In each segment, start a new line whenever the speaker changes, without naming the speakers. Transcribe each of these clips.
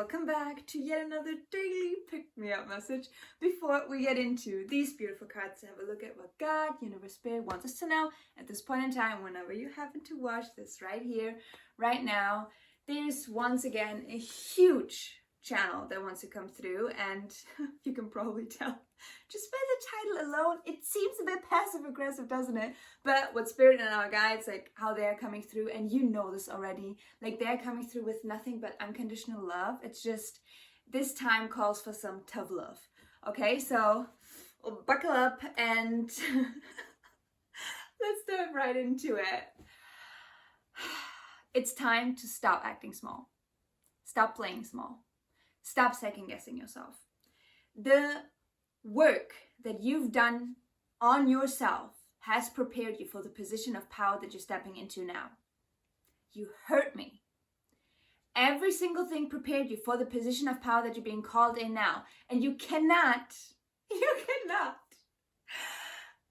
welcome back to yet another daily pick-me-up message. Before we get into these beautiful cards, have a look at what God, Universe, Spirit wants us to know at this point in time, whenever you happen to watch this right here, right now. There's once again a huge channel that wants to come through, and you can probably tell just by the title alone, it seems a bit passive-aggressive, doesn't it? But what Spirit and our guides, like how they're coming through, and you know this already, like they're coming through with nothing but unconditional love. It's just, this time calls for some tough love. Okay, so buckle up and let's dive right into it. It's time to stop acting small. Stop playing small. Stop second-guessing yourself. The work that you've done on yourself has prepared you for the position of power that you're stepping into now. You heard me. Every single thing prepared you for the position of power that you're being called in now. And you cannot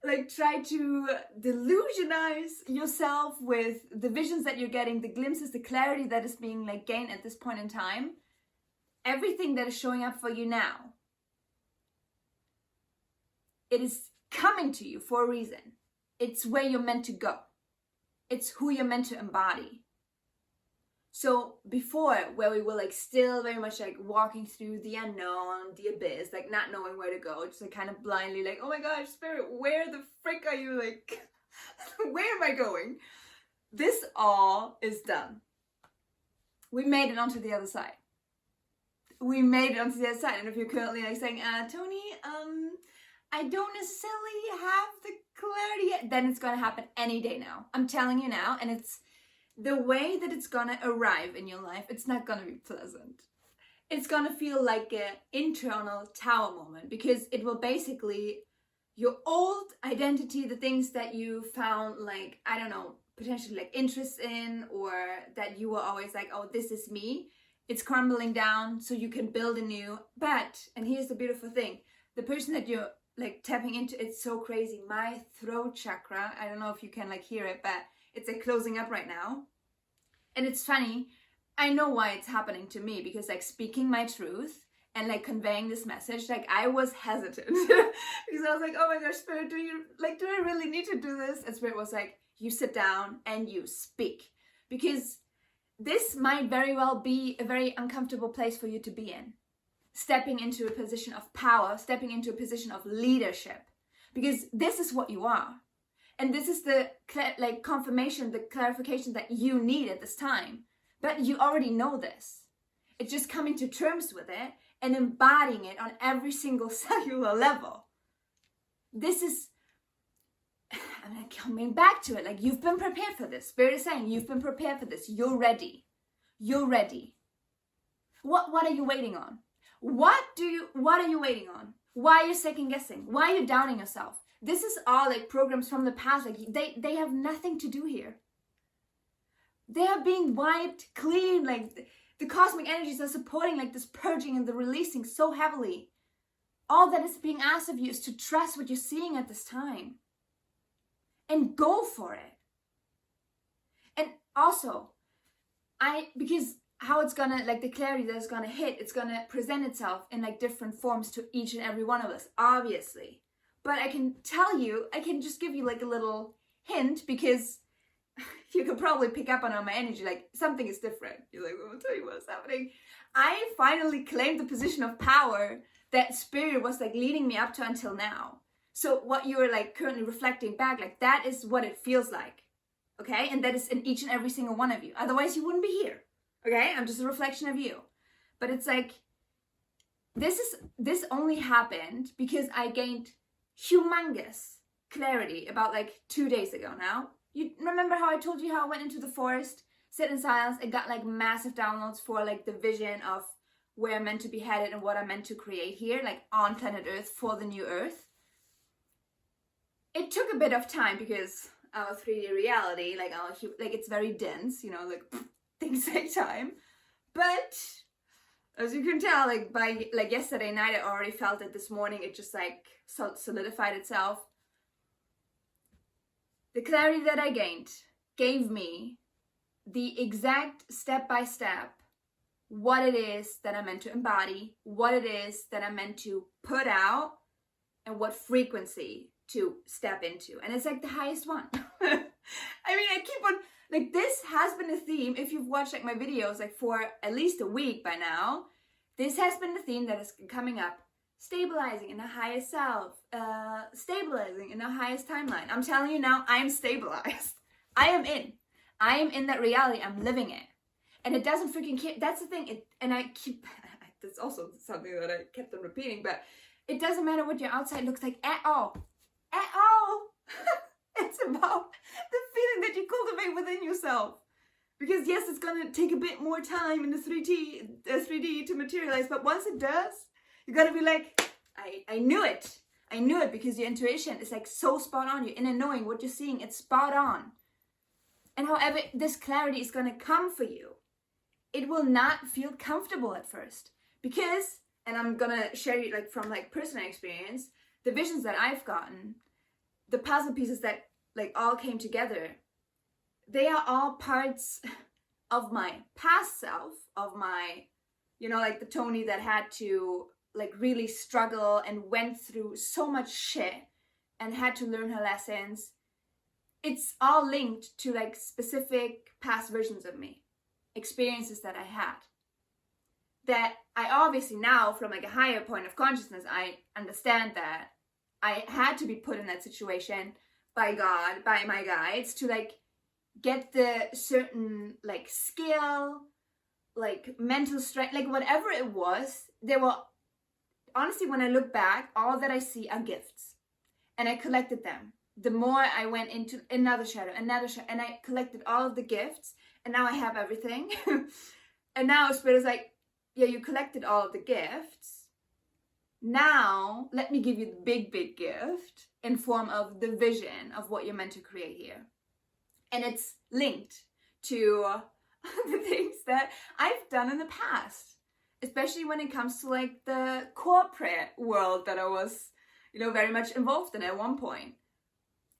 like try to delusionize yourself with the visions that you're getting, the glimpses, the clarity that is being like gained at this point in time. Everything that is showing up for you now, it is coming to you for a reason. It's where you're meant to go. It's who you're meant to embody. So before, where we were like still very much like walking through the unknown, the abyss, like not knowing where to go, just like kind of blindly like, oh my gosh, Spirit, where the frick are you? Like, where am I going? This all is done. We made it onto the other side. We made it onto the other side. And if you're currently like saying, Tony, I don't necessarily have the clarity yet, then it's going to happen any day now. I'm telling you now. And it's the way that it's going to arrive in your life. It's not going to be pleasant. It's going to feel like an internal tower moment, because it will basically, your old identity, the things that you found like, I don't know, potentially like interest in, or that you were always like, oh, this is me. It's crumbling down so you can build a new. But, and here's the beautiful thing, the person that you're like tapping into, it's so crazy. My throat chakra, I don't know if you can like hear it, but it's like closing up right now. And it's funny, I know why it's happening to me, because like speaking my truth and like conveying this message, like I was hesitant because I was like, oh my gosh, Spirit, do I really need to do this? And Spirit was like, you sit down and you speak, because this might very well be a very uncomfortable place for you to be in. Stepping into a position of power, stepping into a position of leadership, because this is what you are. And this is the like confirmation, the clarification that you need at this time. But you already know this. It's just coming to terms with it and embodying it on every single cellular level. This is, I'm coming back to it, like you've been prepared for this. Spirit is saying you've been prepared for this. You're ready. You're ready. What are you waiting on? What are you waiting on? Why are you second guessing? Why are you doubting yourself? This is all like programs from the past. Like they have nothing to do here. They are being wiped clean. Like the cosmic energies are supporting like this purging and the releasing so heavily. All that is being asked of you is to trust what you're seeing at this time. And go for it. And also, because how it's gonna, like the clarity that it's gonna hit, it's gonna present itself in like different forms to each and every one of us, obviously. But I can tell you, I can just give you like a little hint, because you can probably pick up on my energy, like something is different. You're like, well, I'll tell you what's happening. I finally claimed the position of power that Spirit was like leading me up to until now. So what you're like currently reflecting back, like that is what it feels like, okay? And that is in each and every single one of you. Otherwise you wouldn't be here, okay? I'm just a reflection of you. But it's like, this only happened because I gained humongous clarity about like 2 days ago now. You remember how I told you how I went into the forest, sit in silence, and got like massive downloads for like the vision of where I'm meant to be headed and what I'm meant to create here, like on planet Earth for the new Earth. It took a bit of time because our 3D reality, like it's very dense, you know, like things take time. But as you can tell, like by like yesterday night, I already felt it. This morning, it just like solidified itself. The clarity that I gained gave me the exact step-by-step what it is that I'm meant to embody, what it is that I'm meant to put out, and what frequency to step into. And it's like the highest one. I mean, I keep on, like, this has been a theme. If you've watched like my videos like for at least a week by now, this has been the theme that is coming up. Stabilizing in the highest self, stabilizing in the highest timeline. I'm telling you now, I am stabilized. I am in that reality. I'm living it. And it doesn't freaking care. That's the thing. That's also something that I kept on repeating, but it doesn't matter what your outside looks like at all. At all. It's about the feeling that you cultivate within yourself. Because yes, it's going to take a bit more time in the 3D to materialize, but once it does, you're going to be like, I knew it. I knew it, because your intuition is like so spot on. Your inner knowing, what you're seeing, it's spot on. And however this clarity is going to come for you, it will not feel comfortable at first. Because, and I'm going to share you like from like personal experience, the visions that I've gotten, the puzzle pieces that like all came together, they are all parts of my past self, of my, you know, like the Tony that had to like really struggle and went through so much shit and had to learn her lessons. It's all linked to like specific past versions of me, experiences that I had, that I obviously now from like a higher point of consciousness, I understand that I had to be put in that situation by God, by my guides, to like get the certain like skill, like mental strength, like whatever it was. They were, honestly, when I look back, all that I see are gifts. And I collected them. The more I went into another shadow, and I collected all of the gifts, and now I have everything. And now Spirit is like, yeah, you collected all of the gifts. Now, let me give you the big, big gift in form of the vision of what you're meant to create here. And it's linked to the things that I've done in the past, especially when it comes to like the corporate world that I was, you know, very much involved in at one point.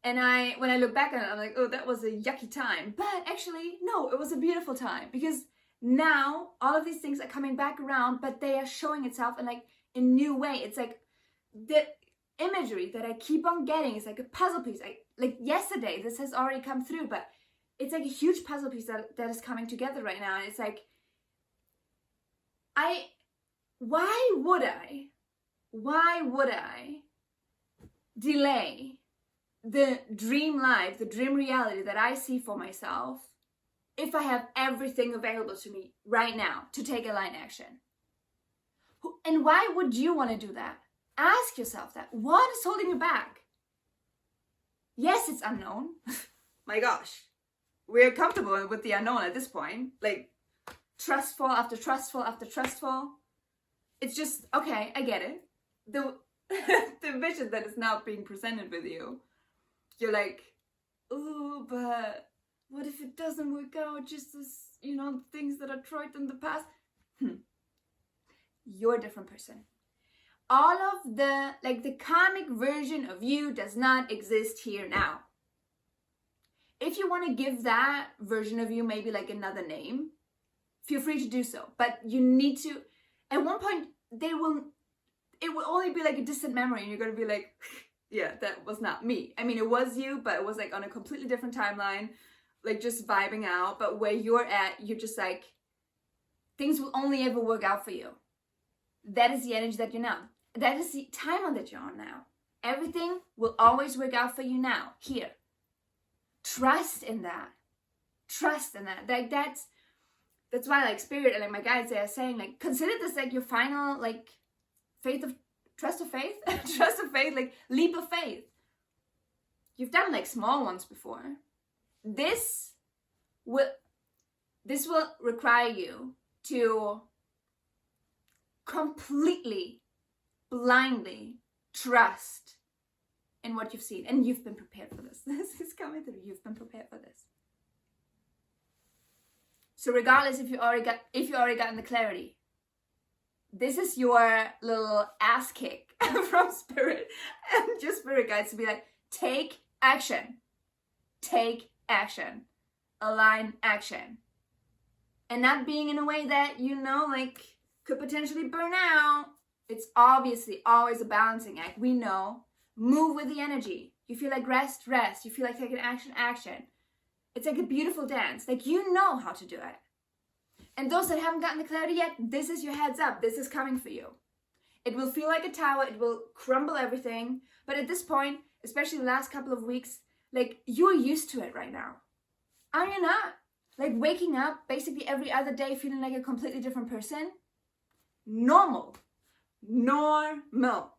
And when I look back on it, I'm like, oh, that was a yucky time. But actually, no, it was a beautiful time, because now all of these things are coming back around, but they are showing itself in like a new way. It's like the imagery that I keep on getting is like a puzzle piece. Like yesterday, this has already come through, but it's like a huge puzzle piece that is coming together right now. And it's like, why would I delay the dream life, the dream reality that I see for myself, if I have everything available to me right now to take aligned action? And why would you want to do that? Ask yourself that. What is holding you back? Yes, it's unknown. My gosh. We're comfortable with the unknown at this point. Like, trustful after trustful after trustful. It's just, okay, I get it. The vision that is now being presented with you, you're like, oh, but what if it doesn't work out just as, you know, things that are tried in the past? You're a different person. All of the karmic version of you does not exist here now. If you want to give that version of you maybe like another name, feel free to do so. But you need to, at one point, it will only be like a distant memory, and you're going to be like, yeah, that was not me. I mean, it was you, but it was like on a completely different timeline, like just vibing out. But where you're at, you're just like, things will only ever work out for you. That is the energy that you're now. That is the timeline that you're on now. Everything will always work out for you now, here. Trust in that. Trust in that. Like that's why like Spirit and like my guides, they are saying like, consider this like your final like trust of faith, like leap of faith. You've done like small ones before. This will require you to completely, blindly trust in what you've seen. And you've been prepared for this. This is coming through. You've been prepared for this. So regardless if you already gotten the clarity, this is your little ass kick from Spirit and your Spirit guides to be like, take action. Take action. Align action. and not being in a way that, you know, like could potentially burn out. It's obviously always a balancing act. We know. Move with the energy. You feel like rest, rest. You feel like taking action, action. It's like a beautiful dance. Like, you know how to do it. And those that haven't gotten the clarity yet, this is your heads up. This is coming for you. It will feel like a tower. It will crumble everything. But at this point, especially the last couple of weeks, like, you're used to it right now. Are you not? Like, waking up basically every other day feeling like a completely different person? Normal. Normal.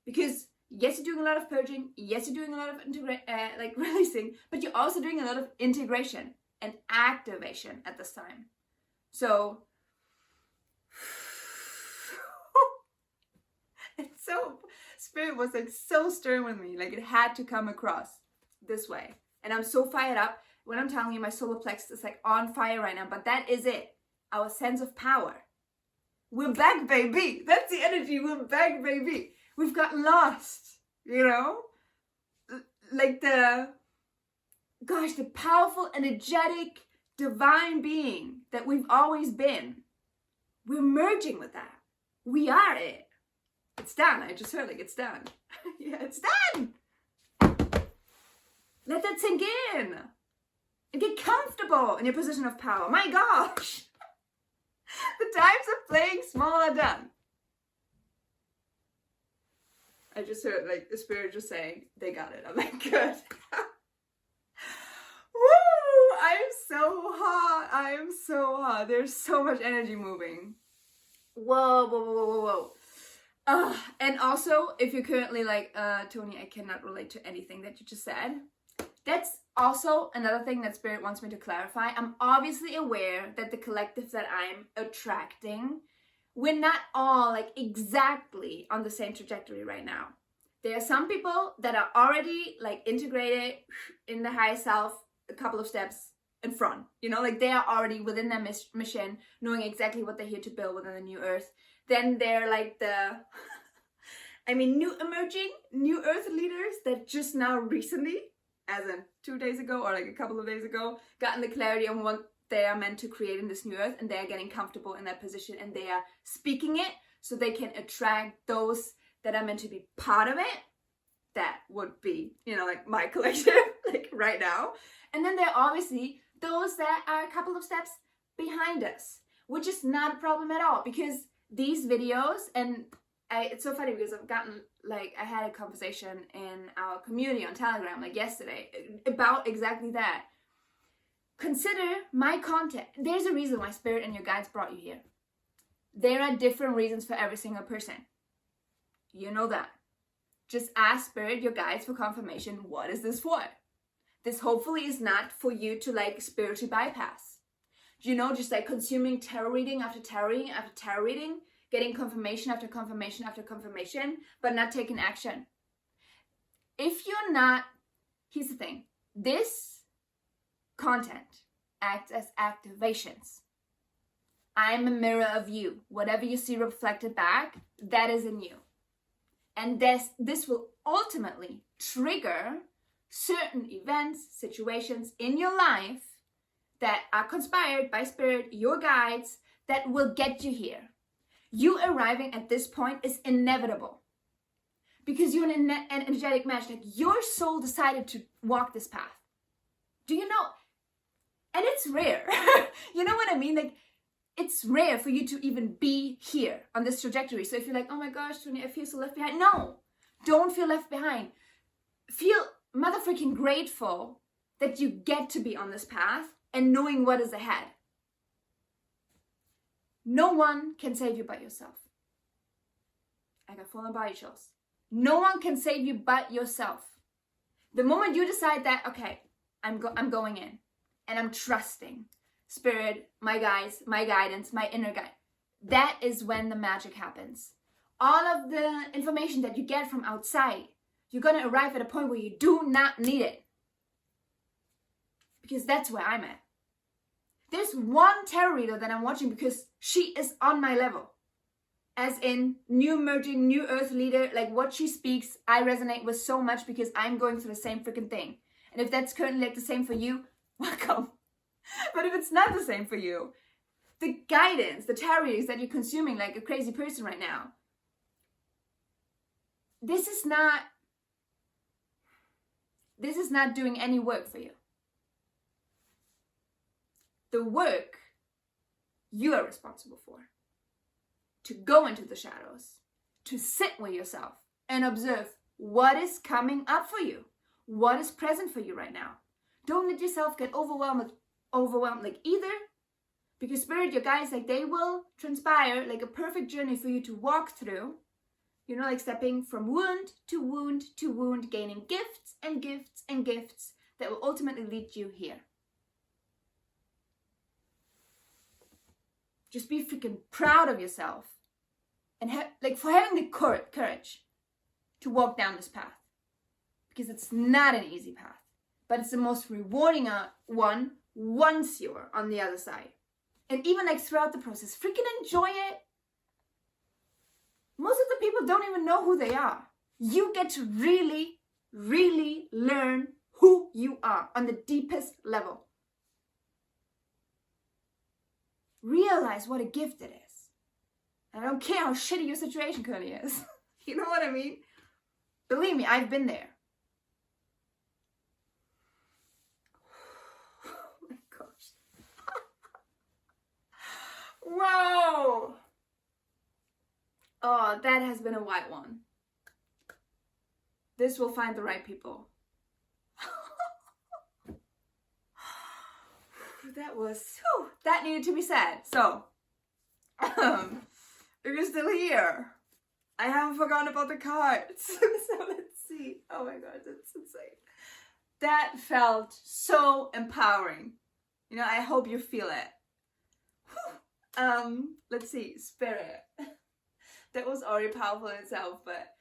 Because yes, you're doing a lot of purging. Yes, you're doing a lot of releasing. But you're also doing a lot of integration and activation at this time. So, it's so, Spirit was like so stern with me. Like, it had to come across this way. And I'm so fired up. When I'm telling you, my solar plexus is like on fire right now. But that is it. Our sense of power. We're back, baby. That's the energy. We're back, baby. We've gotten lost, you know? Like the powerful, energetic, divine being that we've always been. We're merging with that. We are it. It's done. I just heard like it's done. Yeah, it's done. Let that sink in. And get comfortable in your position of power. My gosh. The times of playing small are done. I just heard like the Spirit just saying, they got it. I'm like, good. Woo! I am so hot. I am so hot. There's so much energy moving. Whoa, whoa, whoa, whoa, whoa. And also, if you're currently like, Tony, I cannot relate to anything that you just said. That's also another thing that Spirit wants me to clarify. I'm obviously aware that the collective that I'm attracting, we're not all like exactly on the same trajectory right now. There are some people that are already like integrated in the higher self a couple of steps in front. You know, like they are already within their mission, knowing exactly what they're here to build within the new earth. Then they're like the, new earth leaders that just now recently, as in 2 days ago or like a couple of days ago, gotten the clarity on what they are meant to create in this new earth, and they are getting comfortable in that position and they are speaking it so they can attract those that are meant to be part of it. That would be, you know, like my collective, like right now. And then there are obviously those that are a couple of steps behind us, which is not a problem at all, because these videos, and it's so funny because I've gotten, like, I had a conversation in our community on Telegram, like yesterday, about exactly that. Consider my content. There's a reason why Spirit and your guides brought you here. There are different reasons for every single person. You know that. Just ask Spirit, your guides, for confirmation. What is this for? This hopefully is not for you to like spiritually bypass. You know, just like consuming tarot reading after tarot reading after tarot reading, getting confirmation after confirmation after confirmation, but not taking action. If you're not, here's the thing. This content acts as activations. I'm a mirror of you. Whatever you see reflected back, that is in you. And this will ultimately trigger certain events, situations in your life that are conspired by Spirit, your guides, that will get you here. You arriving at this point is inevitable. Because you're an energetic match. Like, your soul decided to walk this path. Do you know? And it's rare. You know what I mean? Like, it's rare for you to even be here on this trajectory. So if you're like, oh my gosh, Tony, I feel so left behind. No, don't feel left behind. Feel motherfucking grateful that you get to be on this path and knowing what is ahead. No one can save you but yourself. I got full on body chills. No one can save you but yourself. The moment you decide that, okay, I'm going in and I'm trusting Spirit, my guides, my guidance, my inner guide. That is when the magic happens. All of the information that you get from outside, you're going to arrive at a point where you do not need it. Because that's where I'm at. There's one tarot reader that I'm watching because she is on my level. As in, new emerging, new earth leader, like what she speaks, I resonate with so much because I'm going through the same freaking thing. And if that's currently like the same for you, welcome. But if it's not the same for you, the guidance, the tarot that you're consuming like a crazy person right now, this is not doing any work for you. The work you are responsible for. To go into the shadows, to sit with yourself and observe what is coming up for you, what is present for you right now. Don't let yourself get overwhelmed like either, because Spirit, your guides, like they will transpire like a perfect journey for you to walk through. You know, like stepping from wound to wound to wound, gaining gifts and gifts and gifts that will ultimately lead you here. Just be freaking proud of yourself and for having the courage to walk down this path, because it's not an easy path, but it's the most rewarding one once you're on the other side. And even like throughout the process, freaking enjoy it. Most of the people don't even know who they are. You get to really, really learn who you are on the deepest level. Realize what a gift it is. And I don't care how shitty your situation currently is. You know what I mean? Believe me, I've been there. Oh my gosh. Whoa! Oh, that has been a white one. This will find the right people. That needed to be said. So, if you're still here, I haven't forgotten about the cards. So let's see. Oh my god, that's insane. That felt so empowering. You know, I hope you feel it. Let's see, Spirit. That was already powerful in itself, but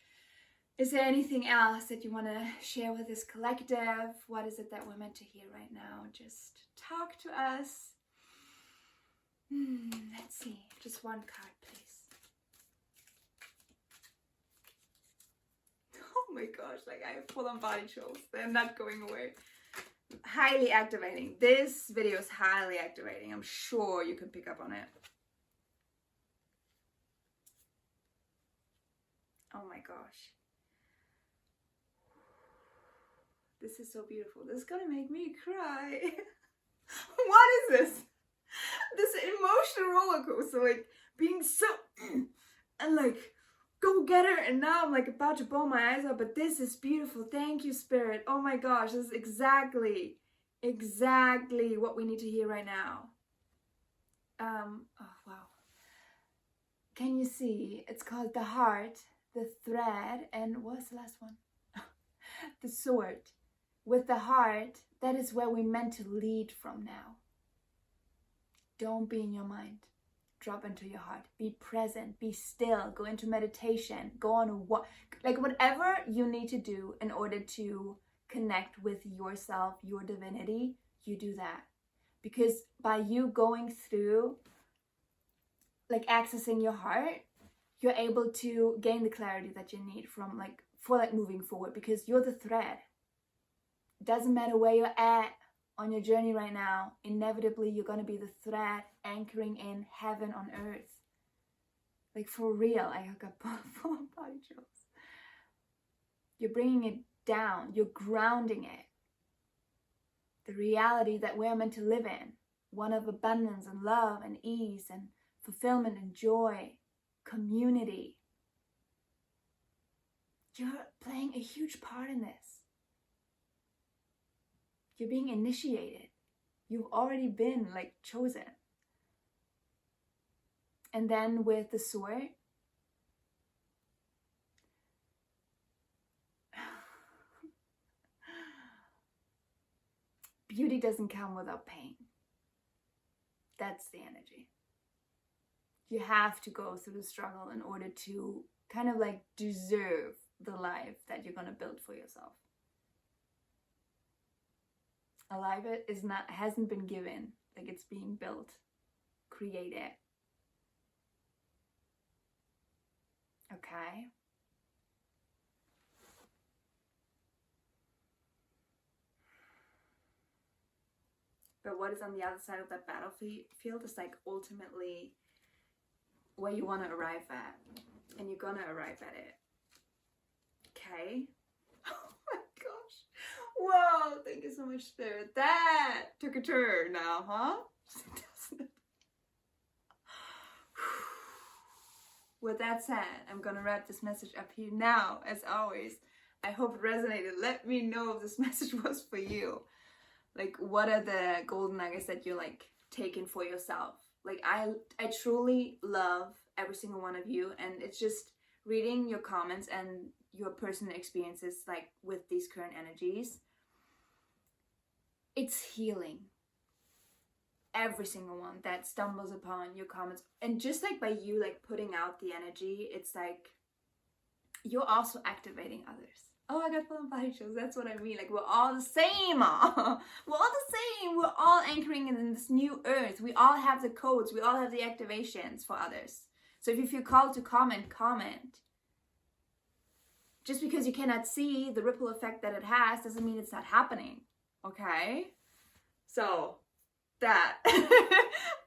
is there anything else that you want to share with this collective? What is it that we're meant to hear right now? Just talk to us. Let's see, just one card, please. Oh my gosh, like I have full on body chills. They're not going away. Highly activating. This video is highly activating. I'm sure you can pick up on it. Oh my gosh. This is so beautiful. This is gonna make me cry. What is this? This emotional roller coaster, like being so and like go get her, and now I'm like about to bawl my eyes out, but this is beautiful. Thank you, Spirit. Oh my gosh, this is exactly what we need to hear right now. Oh wow. Can you see? It's called the heart, the thread, and what's the last one? The sword. With the heart, that is where we're meant to lead from now. Don't be in your mind. Drop into your heart. Be present. Be still. Go into meditation. Go on a walk. Like whatever you need to do in order to connect with yourself, your divinity, you do that. Because by you going through, like accessing your heart, you're able to gain the clarity that you need for moving forward, because you're the thread. It doesn't matter where you're at on your journey right now, inevitably you're going to be the thread anchoring in heaven on earth. Like for real, I got full of body chills. You're bringing it down, you're grounding it. The reality that we're meant to live in, one of abundance and love and ease and fulfillment and joy, community. You're playing a huge part in this. You're being initiated. You've already been chosen. And then with the sword, beauty doesn't come without pain. That's the energy. You have to go through the struggle in order to kind of deserve the life that you're going to build for yourself. A life hasn't been given, it's being built, created. Okay? but what is on the other side of that battlefield is like ultimately where you want to arrive at, and you're gonna arrive at it. Okay? Oh my gosh. Whoa, thank you so much, Spirit. That took a turn now, huh? With that said, I'm gonna wrap this message up here now. As always, I hope it resonated. Let me know if this message was for you. Like, what are the golden nuggets that you're like taking for yourself? Like, I truly love every single one of you, and it's just reading your comments and your personal experiences like with these current energies. It's healing. Every single one that stumbles upon your comments, and just like by you like putting out the energy, it's like you're also activating others. Oh, I got full on body chills. That's what I mean. Like, we're all the same. We're all the same. We're all anchoring in this new earth. We all have the codes. We all have the activations for others. So if you feel called to comment. Just because you cannot see the ripple effect that it has doesn't mean it's not happening. Okay? So that.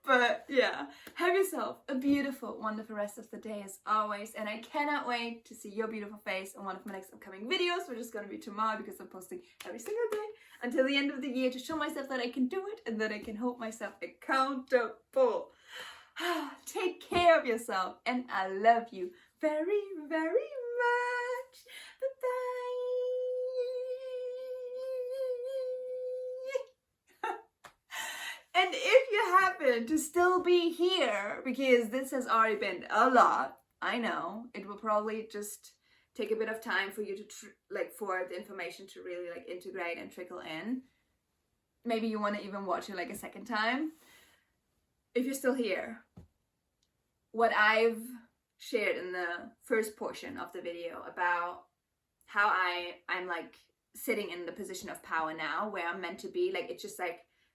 But yeah, have yourself a beautiful, wonderful rest of the day as always, and I cannot wait to see your beautiful face on one of my next upcoming videos, which is going to be tomorrow because I'm posting every single day until the end of the year to show myself that I can do it and that I can hold myself accountable. Take care of yourself, and I love you very, very much. Bye-bye. And if you happen to still be here, because this has already been a lot, I know, it will probably just take a bit of time for you to, for the information to really, integrate and trickle in. Maybe you want to even watch it, a second time. If you're still here, what I've shared in the first portion of the video about how I'm, sitting in the position of power now, where I'm meant to be, it's just,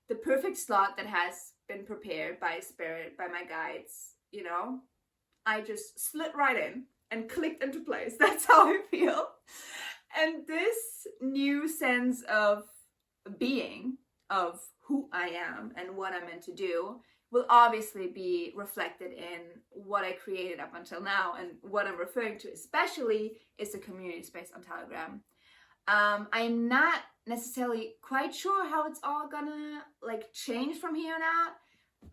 the perfect slot that has been prepared by Spirit, by my guides, I just slid right in and clicked into place. That's how I feel. And this new sense of being, of who I am and what I'm meant to do, will obviously be reflected in what I created up until now. And what I'm referring to especially is the community space on Telegram. I'm not necessarily quite sure how it's all gonna change from here on out.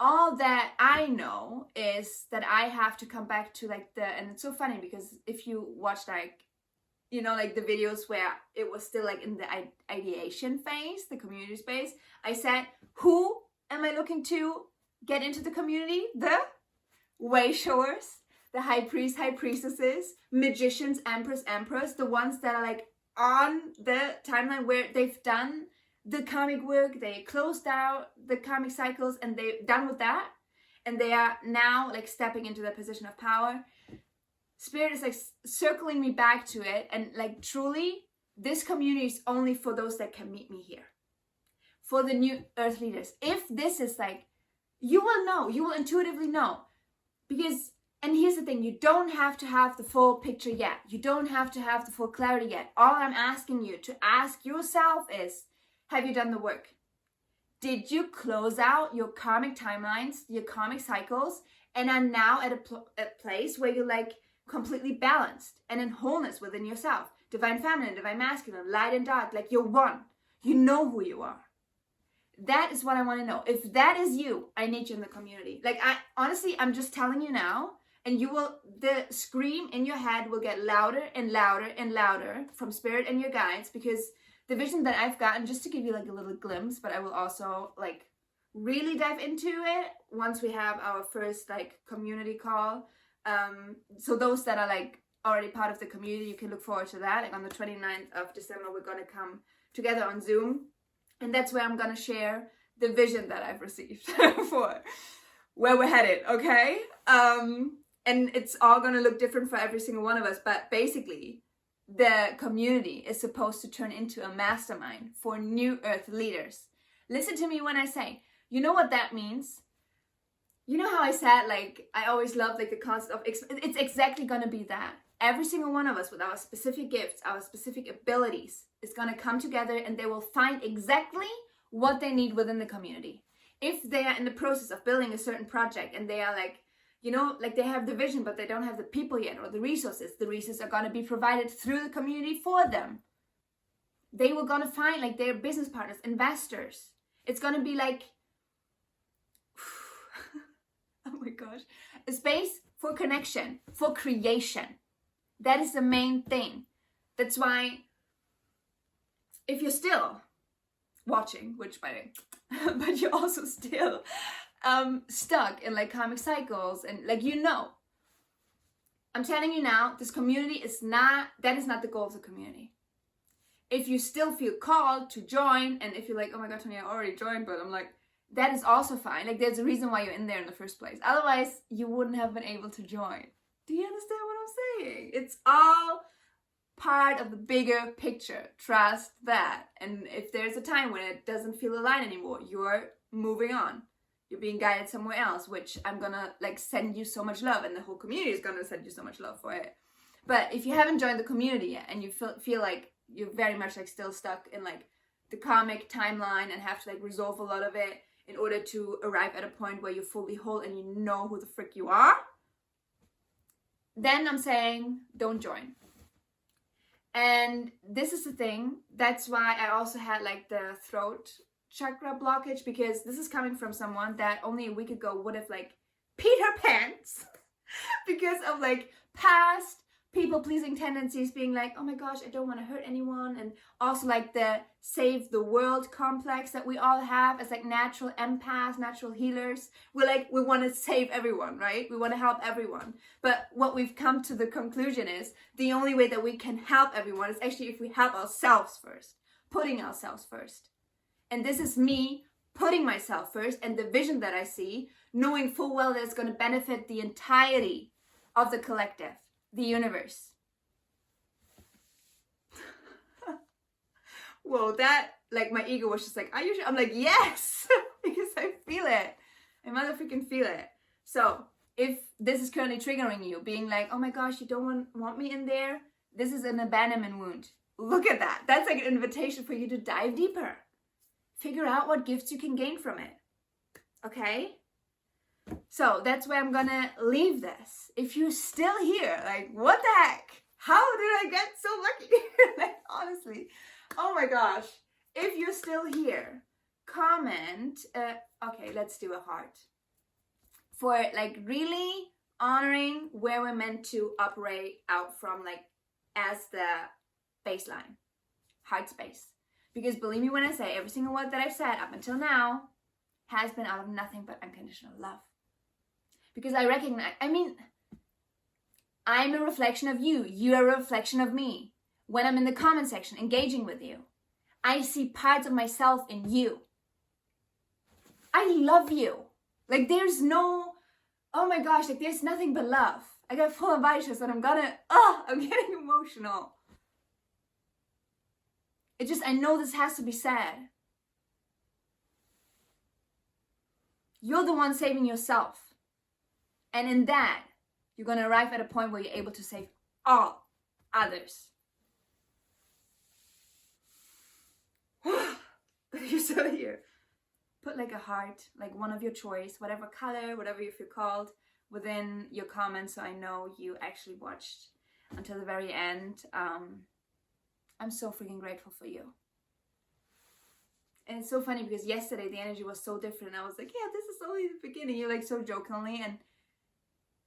All that I know is that I have to come back to and it's so funny because if you watch the videos where it was still in the ideation phase, the community space, I said, who am I looking to get into the community? The way showers, the high priest, high priestesses, magicians, emperors, the ones that are on the timeline where they've done the karmic work, they closed out the karmic cycles and they're done with that, and they are now stepping into their position of power. Spirit is circling me back to it, and truly this community is only for those that can meet me here, for the new earth leaders. If this is you will know, you will intuitively know, because and here's the thing, you don't have to have the full picture yet. You don't have to have the full clarity yet. All I'm asking you to ask yourself is, have you done the work? Did you close out your karmic timelines, your karmic cycles, and are now at a place where you're completely balanced and in wholeness within yourself? Divine feminine, divine masculine, light and dark, you're one. You know who you are. That is what I want to know. If that is you, I need you in the community. I'm just telling you now. And the scream in your head will get louder and louder and louder from Spirit and your guides, because the vision that I've gotten, just to give you a little glimpse, but I will also really dive into it once we have our first community call. So those that are already part of the community, you can look forward to that. On the 29th of December, we're going to come together on Zoom. And that's where I'm going to share the vision that I've received for where we're headed, okay? And it's all going to look different for every single one of us. But basically, the community is supposed to turn into a mastermind for new earth leaders. Listen to me when I say, you know what that means? You know how I said, I always love the concept of, it's exactly going to be that. Every single one of us with our specific gifts, our specific abilities is going to come together, and they will find exactly what they need within the community. If they are in the process of building a certain project and they are like, you know, like they have the vision, but they don't have the people yet or the resources are going to be provided through the community for them. They were going to find like their business partners, investors. It's going to be like, oh my gosh, a space for connection, for creation. That is the main thing. That's why if you're still watching, which by the way, but you're also still stuck in like karmic cycles and like, you know, I'm telling you now, this community is not, that is not the goal of the community. If you still feel called to join, and if you're like, oh my God, Tony, I already joined, but I'm like, that is also fine. Like there's a reason why you're in there in the first place. Otherwise, you wouldn't have been able to join. Do you understand what I'm saying? It's all part of the bigger picture. Trust that. And if there's a time when it doesn't feel aligned anymore, you're moving on. You're being guided somewhere else, which I'm gonna like send you so much love, and the whole community is gonna send you so much love for it. But if you haven't joined the community yet and you feel like you're very much like still stuck in like the karmic timeline and have to like resolve a lot of it in order to arrive at a point where you're fully whole and you know who the frick you are, then I'm saying don't join. And this is the thing, that's why I also had like the throat chakra blockage, because this is coming from someone that only a week ago would have like peed her pants because of like past people-pleasing tendencies, being like, oh my gosh, I don't want to hurt anyone, and also like the save the world complex that we all have as like natural empaths, natural healers. We're like, we want to save everyone, right? We want to help everyone. But what we've come to the conclusion is the only way that we can help everyone is actually if we help ourselves first, putting ourselves first. And this is me putting myself first and the vision that I see, knowing full well that it's going to benefit the entirety of the collective, the universe. Whoa, that, like my ego was just like, are you sure? I'm like, yes, because I feel it. I motherfucking feel it. So if this is currently triggering you, being like, oh my gosh, you don't want me in there, this is an abandonment wound. Look at that. That's like an invitation for you to dive deeper. Figure out what gifts you can gain from it. Okay? So that's where I'm gonna leave this. If you're still here, like, what the heck? How did I get so lucky? Like, honestly. Oh my gosh. If you're still here, comment. Okay, let's do a heart. For like really honoring where we're meant to operate out from, like, as the baseline. Heart space. Because believe me when I say every single word that I've said up until now has been out of nothing but unconditional love. Because I recognize, I mean, I'm a reflection of you. You're a reflection of me. When I'm in the comment section engaging with you, I see parts of myself in you. I love you. Like there's no, oh my gosh, like there's nothing but love. I got full of vibes and I'm getting emotional. It just, I know this has to be said. You're the one saving yourself. And in that, you're going to arrive at a point where you're able to save all others. You're still here. Put like a heart, like one of your choice, whatever color, whatever you feel called, within your comments, so I know you actually watched until the very end. I'm so freaking grateful for you. And it's so funny because yesterday the energy was so different. I was like, yeah, this is only the beginning. You're like so jokingly. And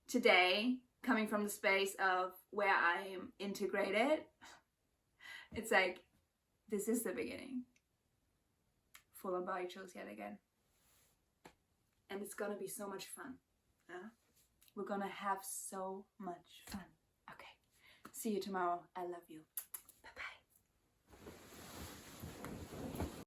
today, coming from the space of where I am integrated, it's like, this is the beginning. Full on body chills yet again. And it's gonna be so much fun. Huh? We're gonna have so much fun. Okay. See you tomorrow. I love you.